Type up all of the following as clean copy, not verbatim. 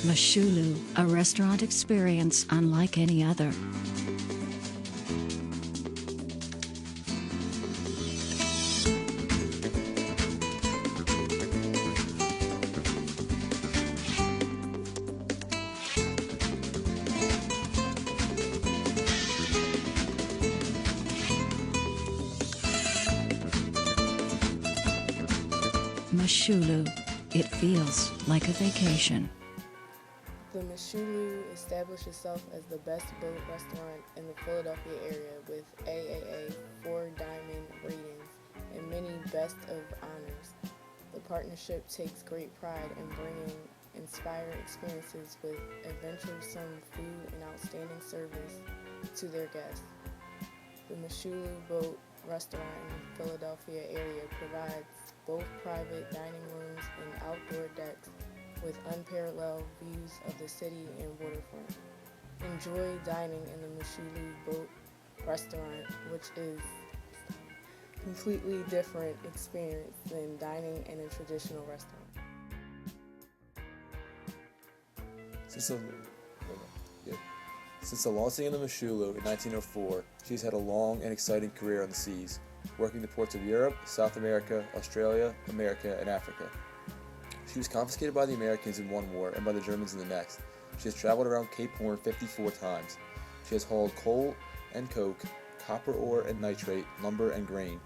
Moshulu, a restaurant experience unlike any other. Moshulu, it feels like a vacation. The Moshulu established itself as the best boat restaurant in the Philadelphia area with AAA 4-diamond ratings and many Best of honors. The partnership takes great pride in bringing inspiring experiences with adventuresome food and outstanding service to their guests. The Moshulu Boat Restaurant in the Philadelphia area provides both private dining rooms and outdoor decks with unparalleled views of the city and waterfront. Enjoy dining in the Moshulu Boat Restaurant, which is a completely different experience than dining in a traditional restaurant. Since the launching of the Moshulu in 1904, she's had a long and exciting career on the seas, working the ports of Europe, South America, Australia, America, and Africa. She was confiscated by the Americans in one war and by the Germans in the next. She has traveled around Cape Horn 54 times. She has hauled coal and coke, copper ore and nitrate, lumber and grain.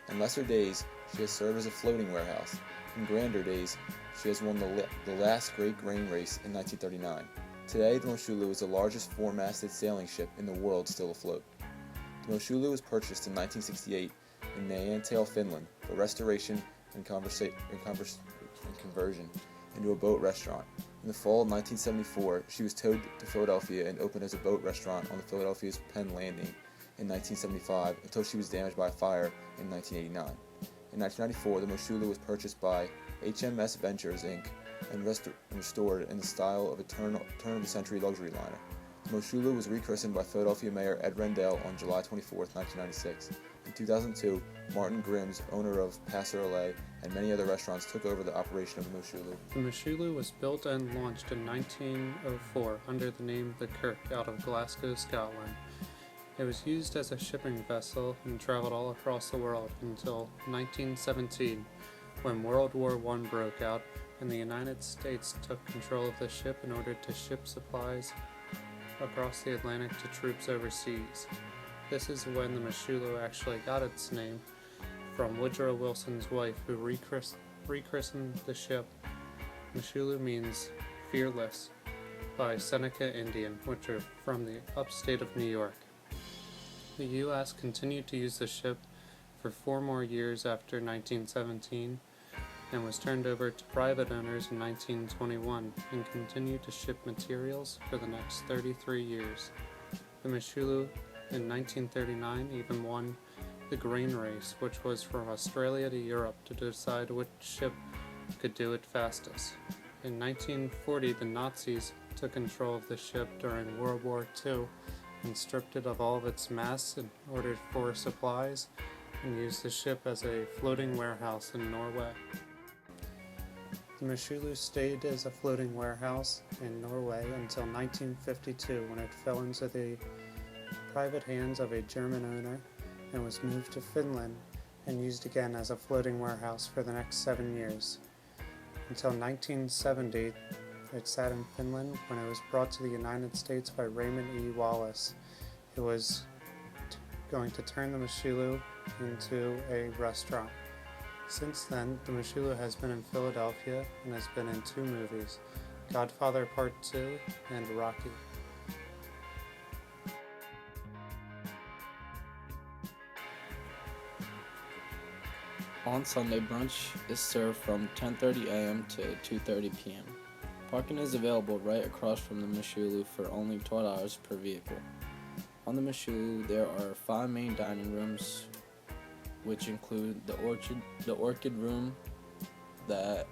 In lesser days, she has served as a floating warehouse. In grander days, she has won the last great grain race in 1939. Today, the Moshulu is the largest four-masted sailing ship in the world still afloat. The Moshulu was purchased in 1968 in Naantale, Finland, for restoration and conversion into a boat restaurant. In the fall of 1974, she was towed to Philadelphia and opened as a boat restaurant on the Philadelphia's Penn Landing in 1975 until she was damaged by a fire in 1989. In 1994, the Moshulu was purchased by HMS Ventures, Inc. and restored in the style of a turn-of-the-century luxury liner. The Moshulu was rechristened by Philadelphia Mayor Ed Rendell on July 24, 1996. In 2002, Martin Grimm's, owner of Paso Relais, and many other restaurants took over the operation of the Moshulu. The Moshulu was built and launched in 1904 under the name The Kirk out of Glasgow, Scotland. It was used as a shipping vessel and traveled all across the world until 1917, when World War I broke out and the United States took control of the ship in order to ship supplies across the Atlantic to troops overseas. This is when the Moshulu actually got its name from Woodrow Wilson's wife, who rechristened the ship. Moshulu means fearless by Seneca Indian, which are from the upstate of New York. The U.S. continued to use the ship for 4 more years after 1917 and was turned over to private owners in 1921 and continued to ship materials for the next 33 years. The Moshulu in 1939 even won the grain race, which was from Australia to Europe to decide which ship could do it fastest. In 1940, the Nazis took control of the ship during World War II and stripped it of all of its masts in order for supplies and used the ship as a floating warehouse in Norway. The Moshulu stayed as a floating warehouse in Norway until 1952, when it fell into the private hands of a German owner and was moved to Finland and used again as a floating warehouse for the next 7 years. Until 1970, it sat in Finland when it was brought to the United States by Raymond E. Wallace, who was going to turn the Moshulu into a restaurant. Since then, the Moshulu has been in Philadelphia and has been in 2 movies, Godfather Part 2 and Rocky. On Sunday, brunch is served from 10:30 a.m. to 2:30 p.m. Parking is available right across from the Moshulu for only $12 per vehicle. On the Moshulu, there are 5 main dining rooms, which include the Orchid Room that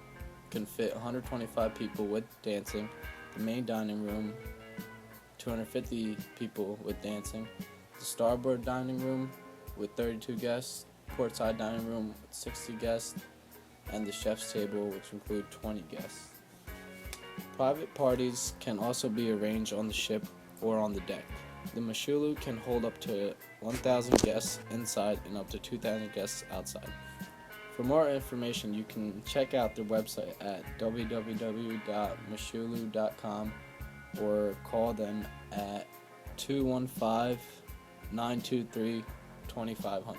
can fit 125 people with dancing, the main dining room, 250 people with dancing, the Starboard Dining Room with 32 guests, Portside Dining Room with 60 guests, and the Chef's Table, which include 20 guests. Private parties can also be arranged on the ship or on the deck. The Moshulu can hold up to 1,000 guests inside and up to 2,000 guests outside. For more information, you can check out their website at www.moshulu.com or call them at 215-923-2500.